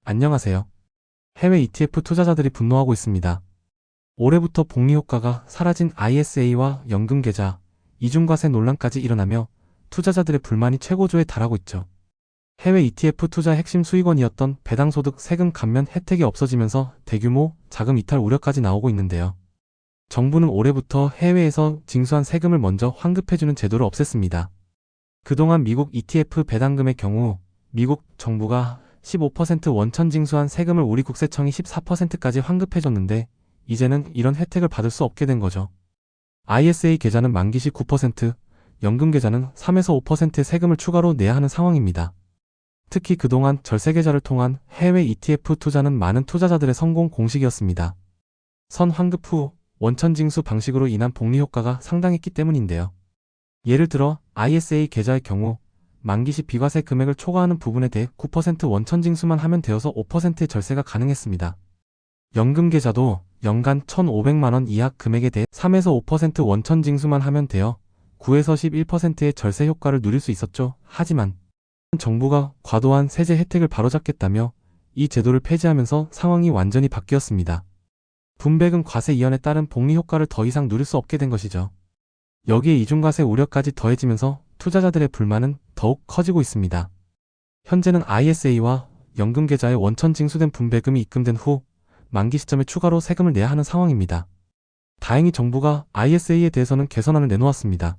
안녕하세요. 해외 ETF 투자자들이 분노하고 있습니다. 올해부터 복리 효과가 사라진 ISA와 연금계좌, 이중과세 논란까지 일어나며 투자자들의 불만이 최고조에 달하고 있죠. 해외 ETF 투자 핵심 수익원이었던 배당소득 세금 감면 혜택이 없어지면서 대규모 자금 이탈 우려까지 나오고 있는데요. 정부는 올해부터 해외에서 징수한 세금을 먼저 환급해주는 제도를 없앴습니다. 그동안 미국 ETF 배당금의 경우 미국 정부가 15% 원천 징수한 세금을 우리 국세청이 14%까지 환급해줬는데 이제는 이런 혜택을 받을 수 없게 된 거죠. ISA 계좌는 만기 시 9%, 연금 계좌는 3에서 5%의 세금을 추가로 내야 하는 상황입니다. 특히 그동안 절세 계좌를 통한 해외 ETF 투자는 많은 투자자들의 성공 공식이었습니다. 선 환급 후 원천 징수 방식으로 인한 복리 효과가 상당했기 때문인데요. 예를 들어 ISA 계좌의 경우 만기 시 비과세 금액을 초과하는 부분에 대해 9% 원천 징수만 하면 되어서 5%의 절세가 가능했습니다. 연금 계좌도 연간 1,500만원 이하 금액에 대해 3에서 5% 원천 징수만 하면 되어 9에서 11%의 절세 효과를 누릴 수 있었죠. 하지만 정부가 과도한 세제 혜택을 바로잡겠다며 이 제도를 폐지하면서 상황이 완전히 바뀌었습니다. 분배금 과세 이연에 따른 복리 효과를 더 이상 누릴 수 없게 된 것이죠. 여기에 이중과세 우려까지 더해지면서 투자자들의 불만은 더욱 커지고 있습니다. 현재는 ISA와 연금 계좌에 원천 징수된 분배금이 입금된 후 만기 시점에 추가로 세금을 내야 하는 상황입니다. 다행히 정부가 ISA에 대해서는 개선안을 내놓았습니다.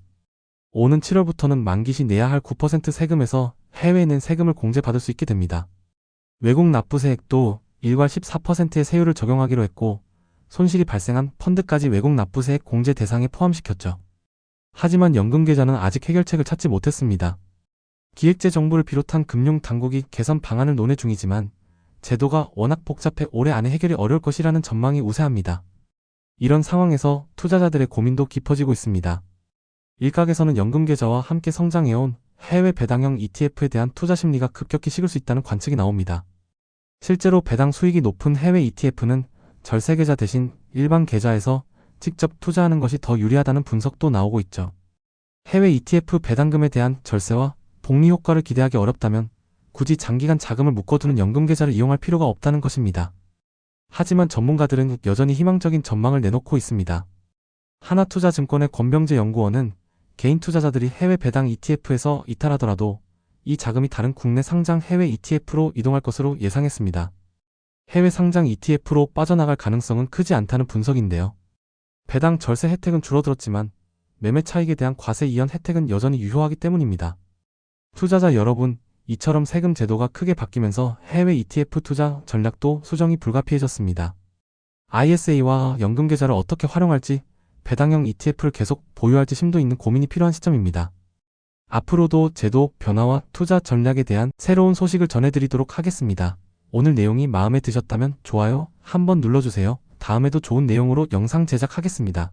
오는 7월부터는 만기 시 내야 할 9% 세금에서 해외에 낸 세금을 공제받을 수 있게 됩니다. 외국 납부세액도 일괄 14%의 세율을 적용하기로 했고 손실이 발생한 펀드까지 외국 납부세액 공제 대상에 포함시켰죠. 하지만 연금계좌는 아직 해결책을 찾지 못했습니다. 기획재정부를 비롯한 금융당국이 개선 방안을 논의 중이지만 제도가 워낙 복잡해 올해 안에 해결이 어려울 것이라는 전망이 우세합니다. 이런 상황에서 투자자들의 고민도 깊어지고 있습니다. 일각에서는 연금계좌와 함께 성장해온 해외 배당형 ETF에 대한 투자 심리가 급격히 식을 수 있다는 관측이 나옵니다. 실제로 배당 수익이 높은 해외 ETF는 절세계좌 대신 일반 계좌에서 직접 투자하는 것이 더 유리하다는 분석도 나오고 있죠. 해외 ETF 배당금에 대한 절세와 복리 효과를 기대하기 어렵다면 굳이 장기간 자금을 묶어두는 연금계좌를 이용할 필요가 없다는 것입니다. 하지만 전문가들은 여전히 희망적인 전망을 내놓고 있습니다. 하나투자증권의 권병재 연구원은 개인 투자자들이 해외 배당 ETF에서 이탈하더라도 이 자금이 다른 국내 상장 해외 ETF로 이동할 것으로 예상했습니다. 해외 상장 ETF로 빠져나갈 가능성은 크지 않다는 분석인데요. 배당 절세 혜택은 줄어들었지만 매매 차익에 대한 과세 이연 혜택은 여전히 유효하기 때문입니다. 투자자 여러분, 이처럼 세금 제도가 크게 바뀌면서 해외 ETF 투자 전략도 수정이 불가피해졌습니다. ISA와 연금계좌를 어떻게 활용할지, 배당형 ETF를 계속 보유할지 심도 있는 고민이 필요한 시점입니다. 앞으로도 제도 변화와 투자 전략에 대한 새로운 소식을 전해드리도록 하겠습니다. 오늘 내용이 마음에 드셨다면 좋아요 한번 눌러주세요. 다음에도 좋은 내용으로 영상 제작하겠습니다.